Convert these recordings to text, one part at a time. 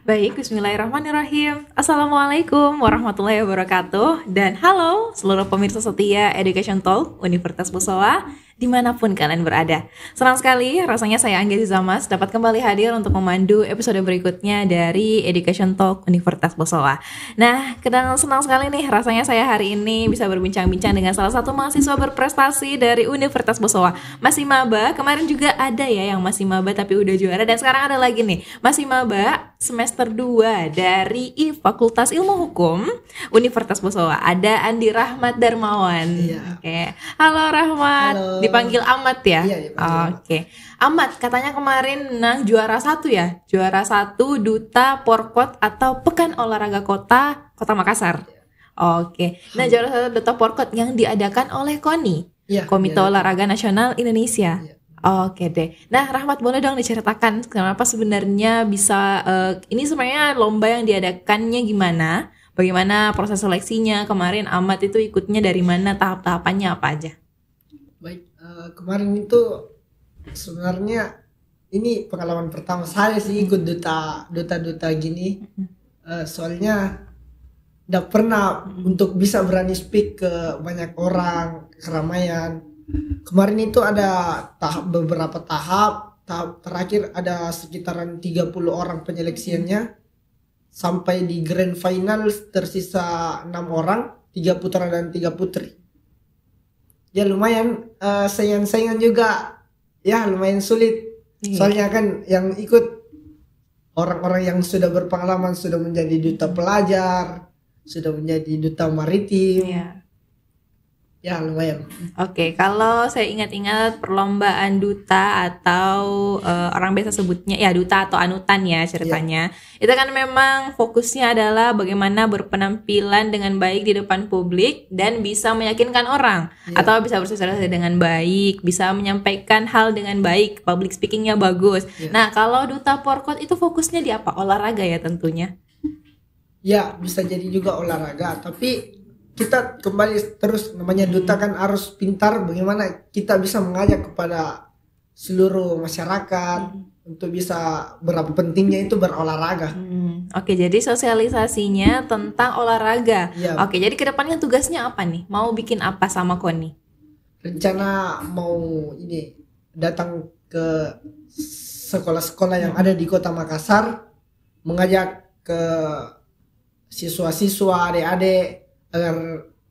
Baik, bismillahirrahmanirrahim. Assalamualaikum warahmatullahi wabarakatuh. Dan halo seluruh pemirsa setia Education Talk Universitas Bosowa dimanapun kalian berada. Senang sekali rasanya saya Angga Zizamas dapat kembali hadir untuk memandu episode berikutnya dari Education Talk Universitas Bosowa. Nah, senang sekali nih rasanya saya hari ini bisa berbincang-bincang dengan salah satu mahasiswa berprestasi dari Universitas Bosowa. Masih maba, kemarin juga ada ya yang masih maba tapi udah juara, dan sekarang ada lagi nih masih maba semester 2 dari Fakultas Ilmu Hukum Universitas Bosowa. Ada Andi Rahmat Darmawan. Iya. Oke. Halo Rahmat. Halo. Dipanggil Ahmad ya? Iya, dipanggil. Oke. Ahmad, katanya kemarin menang juara 1 ya? Juara 1 Duta Porkot atau Pekan Olahraga Kota Makassar. Oke. Nah, juara 1 Duta Porkot yang diadakan oleh KONI. Iya, Komite iya. Olahraga Nasional Indonesia. Iya. Oke deh. Nah, Rahmat, boleh dong diceritakan kenapa sebenarnya bisa ini sebenarnya lomba yang diadakannya gimana? Bagaimana proses seleksinya? Kemarin Ahmad itu ikutnya dari mana? Tahap-tahapannya apa aja? Baik, kemarin itu sebenarnya ini pengalaman pertama saya sih ikut duta gini. Soalnya udah pernah untuk bisa berani speak ke banyak orang, keramaian. Kemarin itu ada beberapa tahap terakhir ada sekitaran 30 orang penyeleksiannya. Sampai di grand final tersisa 6 orang, 3 putra dan 3 putri. Ya lumayan saingan-saingan juga, ya lumayan sulit. Soalnya kan yang ikut orang-orang yang sudah berpengalaman, sudah menjadi duta pelajar, sudah menjadi duta maritim. Iya. Ya lumayan. Oke, kalau saya ingat-ingat perlombaan duta atau orang biasa sebutnya ya duta atau anutan ya ceritanya. Itu kan memang fokusnya adalah bagaimana berpenampilan dengan baik di depan publik dan bisa meyakinkan orang atau bisa bersosialisasi dengan baik, bisa menyampaikan hal dengan baik, public speakingnya bagus. Nah, kalau duta Porkot itu fokusnya di apa? Olahraga ya tentunya. Ya bisa jadi juga olahraga, tapi kita kembali terus namanya duta kan harus pintar bagaimana kita bisa mengajak kepada seluruh masyarakat untuk bisa berapa pentingnya itu berolahraga. Oke, jadi sosialisasinya tentang olahraga. Iya. Oke, jadi kedepannya tugasnya apa nih? Mau bikin apa sama KONI? Rencana mau ini datang ke sekolah-sekolah yang ada di Kota Makassar, mengajak ke siswa-siswa, adik-adik agar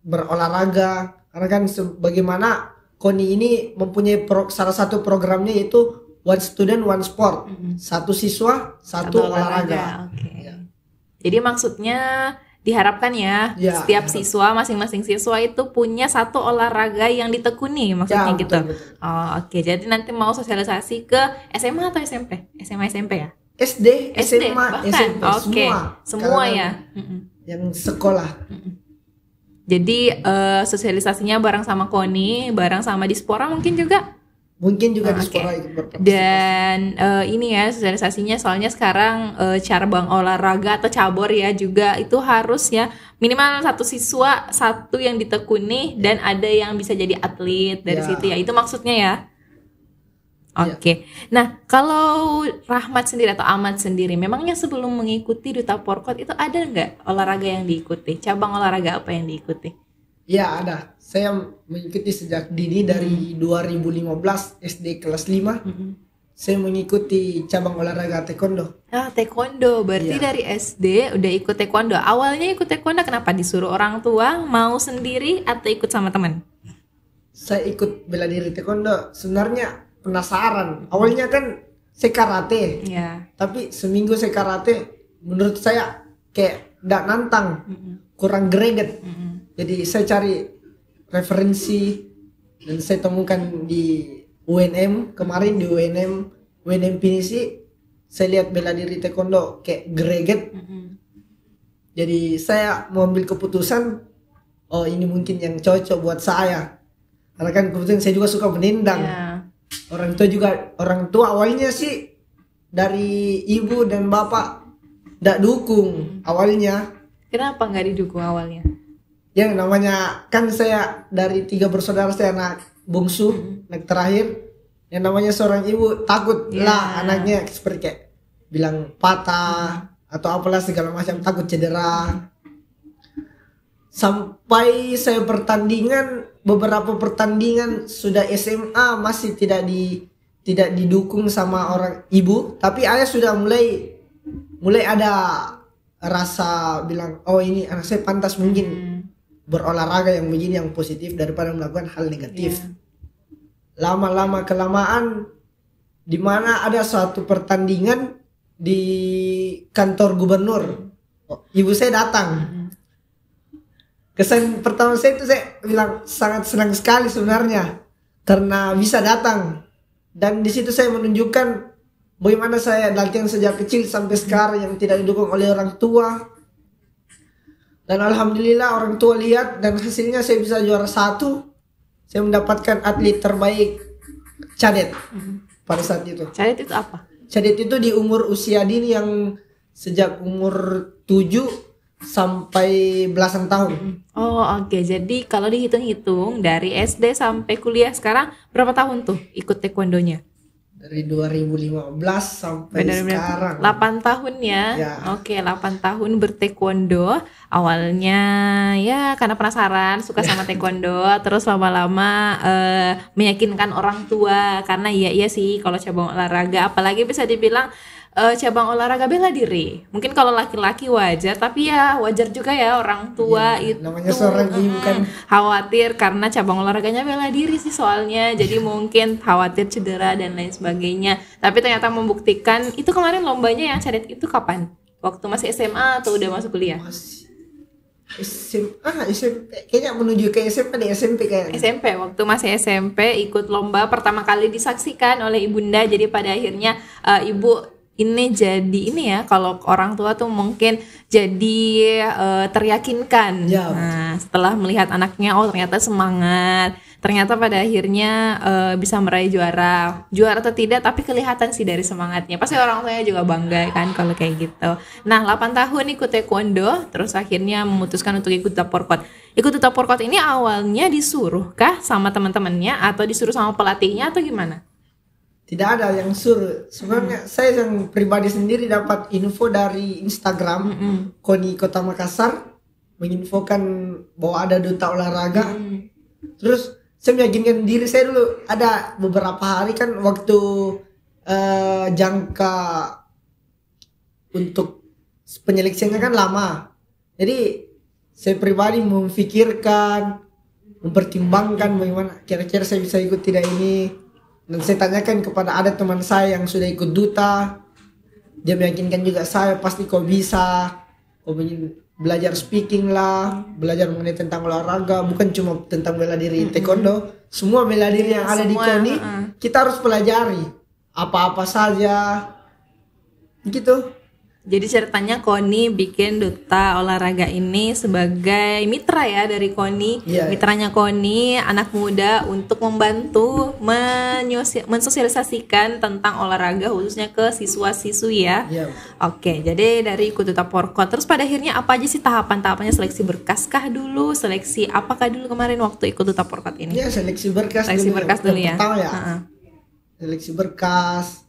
berolahraga, karena kan bagaimana KONI ini mempunyai salah satu programnya yaitu One Student One Sport, satu siswa satu olahraga. Oke. Ya. Jadi maksudnya diharapkan ya, Ya, setiap siswa, masing-masing siswa itu punya satu olahraga yang ditekuni, maksudnya Ya, gitu. betul. Oh, oke, jadi nanti mau sosialisasi ke SMA atau SMP? SMA SMP ya? SD, SMA, bahkan. SMP, Oke, semua Kalangan ya. yang sekolah. Jadi sosialisasinya bareng sama KONI, bareng sama Dispora mungkin juga. Mungkin juga di Oke. sekolah ikut berpartisipasi. Dan ini ya sosialisasinya, soalnya sekarang cabang olahraga atau cabur ya juga itu harus ya minimal satu siswa satu yang ditekuni dan ada yang bisa jadi atlet dari Ya. situ ya, itu maksudnya ya. Oke. Nah, kalau Rahmat sendiri atau Ahmad sendiri, memangnya sebelum mengikuti Duta Porkot itu ada nggak olahraga yang diikuti? Cabang olahraga apa yang diikuti? Ya ada. Saya mengikuti sejak dini dari 2015 SD kelas 5. Saya mengikuti cabang olahraga taekwondo. Ah, taekwondo. Berarti Iya. dari SD udah ikut taekwondo. Awalnya ikut taekwondo kenapa? Disuruh orang tua, mau sendiri atau ikut sama teman? Saya ikut bela diri taekwondo. Sebenarnya penasaran. Awalnya kan saya karate. Iya. Tapi seminggu saya karate, menurut saya kayak nggak nantang, kurang greget. Jadi saya cari referensi dan saya temukan di UNM. Kemarin di UNM Pinisi, saya lihat bela diri taekwondo kayak greget. Jadi saya mengambil keputusan, oh ini mungkin yang cocok buat saya. Karena kan kebetulan saya juga suka menendang. Iya. Orang tua awalnya sih dari ibu dan bapak nggak dukung awalnya. Kenapa nggak didukung awalnya? Ya namanya kan saya dari 3 bersaudara, saya anak bungsu, anak terakhir. Yang namanya seorang ibu takut lah anaknya seperti kayak bilang patah atau apalah segala macam, takut cedera. Sampai saya beberapa pertandingan sudah SMA masih tidak didukung sama orang ibu, tapi ayah sudah mulai ada rasa bilang, oh ini anak saya pantas mungkin berolahraga yang begini, yang positif daripada melakukan hal negatif. Lama-lama kelamaan, di mana ada suatu pertandingan di kantor gubernur, ibu saya datang. Kesan pertama saya itu, saya bilang sangat senang sekali sebenarnya karena bisa datang, dan di situ saya menunjukkan bagaimana saya latihan sejak kecil sampai sekarang yang tidak didukung oleh orang tua. Dan alhamdulillah orang tua lihat, dan hasilnya saya bisa juara 1. Saya mendapatkan atlet terbaik cadet pada saat itu. Cadet itu apa? Cadet itu di umur usia dini yang sejak umur 7 sampai belasan tahun. Oh oke. Jadi kalau dihitung-hitung dari SD sampai kuliah sekarang berapa tahun tuh ikut taekwondonya? Dari 2015 sampai sekarang 8 tahun ya, ya. Oke, 8 tahun bertaekwondo. Awalnya ya karena penasaran, suka sama taekwondo. Terus lama-lama meyakinkan orang tua. Karena iya sih kalau cabang olahraga, apalagi bisa dibilang cabang olahraga bela diri. Mungkin kalau laki-laki wajar, tapi ya wajar juga ya orang tua ya, itu namanya seorang ibu kan khawatir karena cabang olahraganya bela diri sih soalnya. Jadi mungkin khawatir cedera dan lain sebagainya. Tapi ternyata membuktikan. Itu kemarin lombanya yang cadet itu kapan? Waktu masih SMA atau udah masuk kuliah? SMP kayaknya, menuju ke SMP nih, SMP kayaknya. SMP, waktu masih SMP ikut lomba pertama kali disaksikan oleh ibunda. Jadi pada akhirnya ibu ini jadi ini ya, kalau orang tua tuh mungkin jadi teryakinkan. Ya, nah, setelah melihat anaknya, oh ternyata semangat, ternyata pada akhirnya bisa meraih juara atau tidak, tapi kelihatan sih dari semangatnya. Pasti orang tuanya juga bangga kan kalau kayak gitu. Nah 8 tahun ikut taekwondo, terus akhirnya memutuskan untuk ikut duta porkot. Ikut duta porkot ini awalnya disuruh kah sama teman-temannya atau disuruh sama pelatihnya atau gimana? Tidak ada yang suruh. Sebenarnya saya yang pribadi sendiri dapat info dari Instagram KONI Kota Makassar, menginfokan bahwa ada duta olahraga. Terus saya meyakinkan diri saya dulu. Ada beberapa hari kan waktu jangka untuk penyeleksiannya kan lama. Jadi saya pribadi memikirkan, mempertimbangkan bagaimana kira-kira saya bisa ikut tidak ini. Dan saya tanyakan kepada ada teman saya yang sudah ikut duta. Dia meyakinkan juga saya, pasti kau bisa. Kau ingin belajar speaking lah, belajar mengenai tentang olahraga, bukan cuma tentang bela diri taekwondo. Semua bela diri yang ada di KONI kita harus pelajari. Apa-apa saja. Gitu. Jadi ceritanya KONI bikin duta olahraga ini sebagai mitra ya dari KONI, mitranya KONI, anak muda untuk membantu mensosialisasikan tentang olahraga khususnya ke siswa-siswi ya. Oke, jadi dari ikut duta porkot. Terus pada akhirnya apa aja sih tahapan-tahapannya? Seleksi berkas kah dulu? Seleksi apakah dulu kemarin waktu ikut duta porkot ini? Ya, seleksi berkas dulu ya. Pertama ya. Seleksi berkas.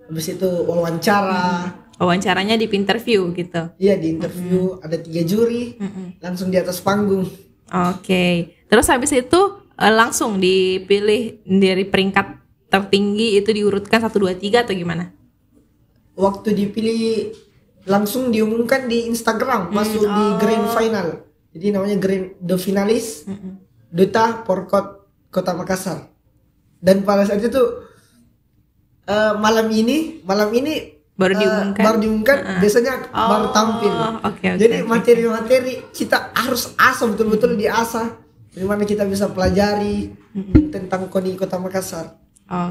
Habis itu wawancara. Wawancaranya di interview gitu. Iya, di interview. Ada 3 juri. Langsung di atas panggung. Oke. Terus habis itu langsung dipilih dari peringkat tertinggi itu, diurutkan 1, 2, 3 atau gimana? Waktu dipilih langsung diumumkan di Instagram, masuk di grand final. Jadi namanya grand the finalis Duta Porkot Kota Makassar. Dan pada saat itu malam ini baru diumumkan, biasanya baru tampil. Jadi materi-materi kita harus asah betul-betul diasah. Bagaimana kita bisa pelajari tentang KONI Kota Makassar.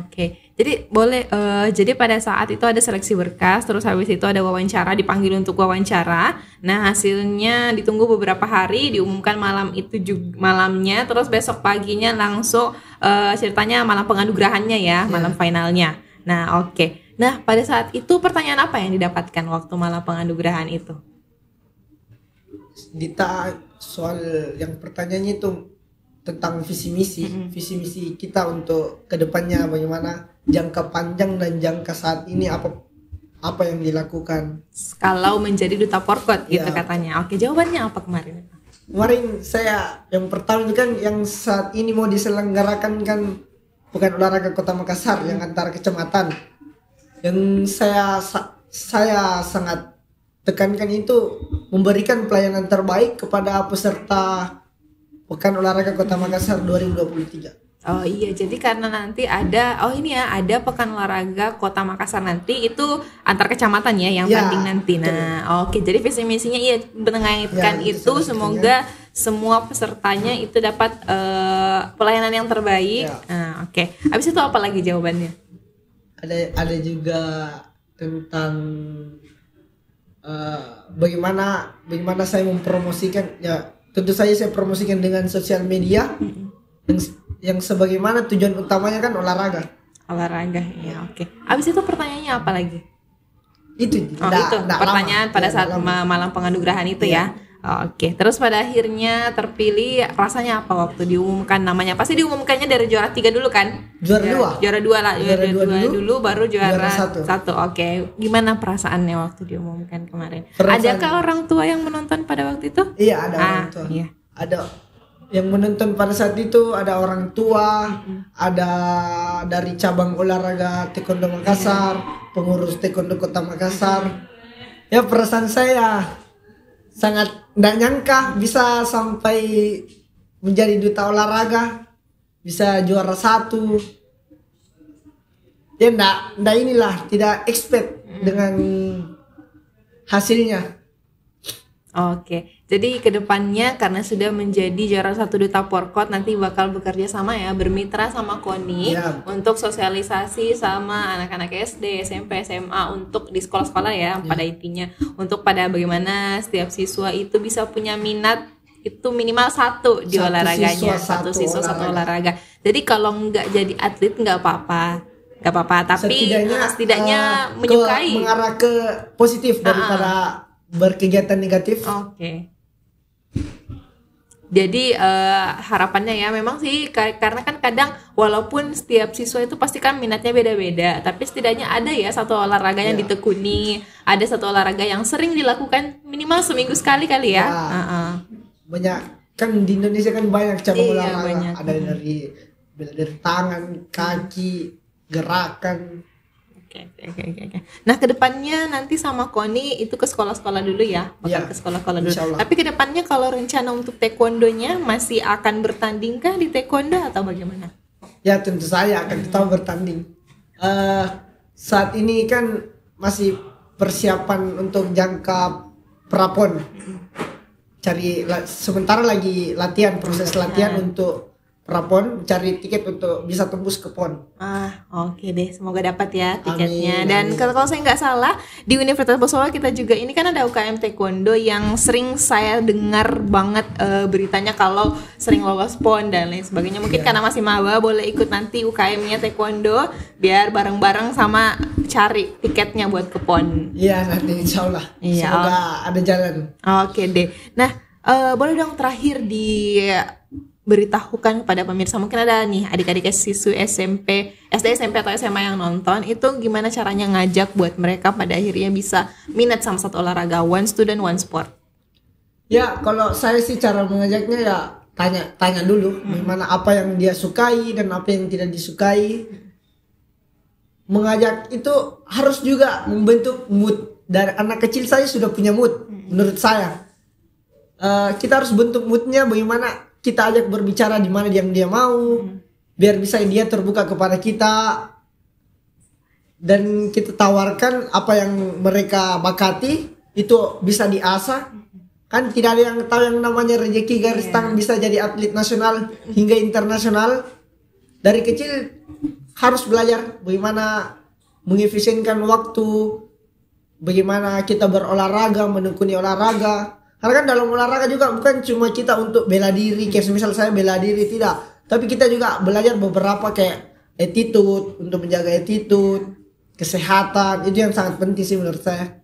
Oke. Jadi boleh jadi pada saat itu ada seleksi berkas, terus habis itu ada wawancara, dipanggil untuk wawancara. Nah, hasilnya ditunggu beberapa hari, diumumkan malam itu juga malamnya, terus besok paginya langsung ceritanya malam penganugerahannya ya, malam finalnya. Nah, oke. Nah, pada saat itu pertanyaan apa yang didapatkan waktu malam penganugerahan itu? Soal yang pertanyaannya itu tentang visi misi kita untuk kedepannya, bagaimana jangka panjang dan jangka saat ini, apa yang dilakukan. Kalau menjadi duta porkot gitu Ya. katanya. Oke, jawabannya apa kemarin? Kemarin saya yang pertama itu kan yang saat ini mau diselenggarakan kan bukan olahraga Kota Makassar yang antar kecamatan. Yang saya sangat tekankan itu memberikan pelayanan terbaik kepada peserta Pekan Olahraga Kota Makassar 2023. Oh iya, jadi karena nanti ada ada Pekan Olahraga Kota Makassar nanti itu antar kecamatan ya yang Ya, tanding nanti. Nah, oke, jadi visi misinya mengaitkan Ya, itu visi semoga semua pesertanya itu dapat pelayanan yang terbaik. Ya. Nah, oke. Habis itu apa lagi jawabannya? Ada juga tentang bagaimana saya mempromosikan, ya tentu saja saya promosikan dengan sosial media yang sebagaimana tujuan utamanya kan olahraga. Olahraga, ya oke. Habis itu pertanyaannya apa lagi? Itu Itu pertanyaan lama. pada Ya, saat nggak lama. malam penganugerahan itu ya. Oke, terus pada akhirnya terpilih, rasanya apa waktu diumumkan namanya? Pasti diumumkannya dari juara 3 dulu kan? Juara dua lah, Juara dua dulu baru juara satu. satu. Oke, gimana perasaannya waktu diumumkan kemarin? Perasaan- Adakah orang tua yang menonton pada waktu itu? Iya, ada orang tua. Iya. Ada yang menonton pada saat itu, ada orang tua, ada dari cabang olahraga Taekwondo Makassar, pengurus Taekwondo Kota Makassar. Ya perasaan saya sangat tidak nyangka bisa sampai menjadi duta olahraga, bisa juara 1. Ya tidak expect dengan hasilnya. Oke, jadi kedepannya karena sudah menjadi juara 1 duta porkot nanti bakal bekerja sama ya, bermitra sama KONI Ya. untuk sosialisasi sama anak-anak SD, SMP, SMA untuk di sekolah-sekolah ya, pada intinya untuk pada bagaimana setiap siswa itu bisa punya minat itu minimal satu di Satu olahraganya, siswa, satu satu siswa satu olahraga. olahraga. Jadi kalau nggak jadi atlet nggak apa-apa, tapi setidaknya menyukai. mengarah ke positif daripada berkegiatan negatif. Oke. Jadi harapannya ya memang sih karena kan kadang walaupun setiap siswa itu pasti kan minatnya beda-beda, tapi setidaknya ada ya satu olahraga yang ditekuni, ada satu olahraga yang sering dilakukan minimal seminggu sekali kali ya. Banyak kan di Indonesia kan banyak cabang Iya, olahraga. banyak. Ada dari tangan, kaki, gerakan. Oke. Nah kedepannya nanti sama KONI itu ke sekolah-sekolah dulu ya, bakal ke sekolah-sekolah dulu. Insyaallah. Tapi kedepannya kalau rencana untuk taekwondonya masih akan bertandingkah di taekwondo atau bagaimana? Ya tentu saya akan tetap bertanding. Saat ini kan masih persiapan untuk jangka prapon. Sementara lagi proses latihan untuk prapon, cari tiket untuk bisa tembus ke PON. Oke deh, semoga dapat ya tiketnya. Amin, Dan amin. kalau saya nggak salah di Universitas Bosowa kita juga ini kan ada UKM Taekwondo yang sering saya dengar banget beritanya kalau sering lolos PON dan lain sebagainya. Mungkin karena masih maba boleh ikut nanti UKM-nya Taekwondo biar bareng-bareng sama cari tiketnya buat ke PON. Iya nanti insya Allah. Iya. Semoga ada jalan. Oke deh. Nah, boleh dong terakhir diberitahukan kepada pemirsa, mungkin ada nih adik-adik siswi SMP, SD, SMP atau SMA yang nonton, itu gimana caranya ngajak buat mereka pada akhirnya bisa minat sama satu olahraga, one student, one sport. Ya kalau saya sih cara mengajaknya ya tanya dulu gimana apa yang dia sukai dan apa yang tidak disukai. Mengajak itu harus juga membentuk mood. Dari anak kecil saya sudah punya mood menurut saya. Kita harus bentuk moodnya bagaimana kita ajak berbicara di mana yang dia mau, biar bisa dia terbuka kepada kita dan kita tawarkan apa yang mereka bakati itu bisa diasah. Kan tidak ada yang tahu yang namanya rezeki garis tangan bisa jadi atlet nasional hingga internasional. Dari kecil harus belajar bagaimana mengefisienkan waktu, bagaimana kita berolahraga, menekuni olahraga. Karena kan dalam olahraga juga bukan cuma kita untuk bela diri, kayak misal saya bela diri, tidak. Tapi kita juga belajar beberapa kayak attitude, untuk menjaga attitude, kesehatan, itu yang sangat penting sih menurut saya.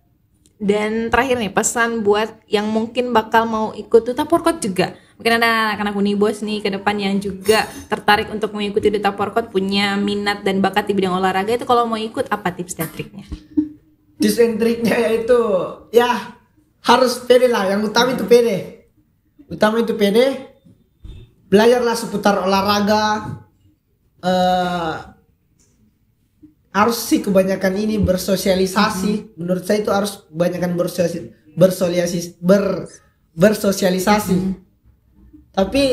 Dan terakhir nih pesan buat yang mungkin bakal mau ikut duta porkot juga. Mungkin ada anak-anak Unibos nih ke depan yang juga tertarik untuk mengikuti duta porkot, punya minat dan bakat di bidang olahraga, itu kalau mau ikut apa tips dan triknya? tips and triknya yaitu ya harus pede lah. Yang utama itu pede. Belajarlah seputar olahraga. Harus sih kebanyakan ini bersosialisasi. Menurut saya itu harus kebanyakan bersosialisasi. Tapi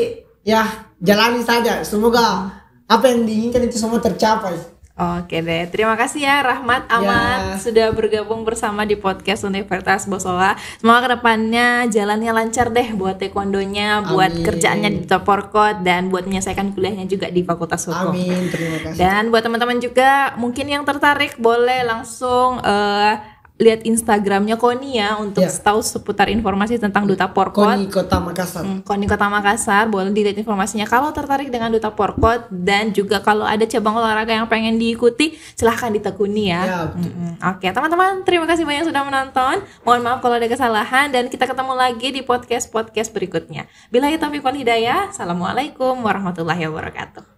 ya jalani saja. Semoga apa yang diinginkan itu semua tercapai. Oke deh, terima kasih ya Rahmat Ahmad sudah bergabung bersama di podcast Universitas Bosowa. Semoga kedepannya jalannya lancar deh buat taekwondonya, buat kerjaannya di Duta Porkot, dan buat menyelesaikan kuliahnya juga di Fakultas Hukum. Amin, terima kasih. Dan buat teman-teman juga mungkin yang tertarik boleh langsung lihat Instagramnya Koni ya untuk tahu seputar informasi tentang Duta Porkot. Koni Kota Makassar. Koni Kota Makassar, boleh dilihat informasinya kalau tertarik dengan Duta Porkot, dan juga kalau ada cabang olahraga yang pengen diikuti silahkan ditekuni ya. Oke teman-teman, terima kasih banyak sudah menonton. Mohon maaf kalau ada kesalahan, dan kita ketemu lagi di podcast berikutnya. Billahi taufiq wal hidayah. Assalamualaikum warahmatullahi wabarakatuh.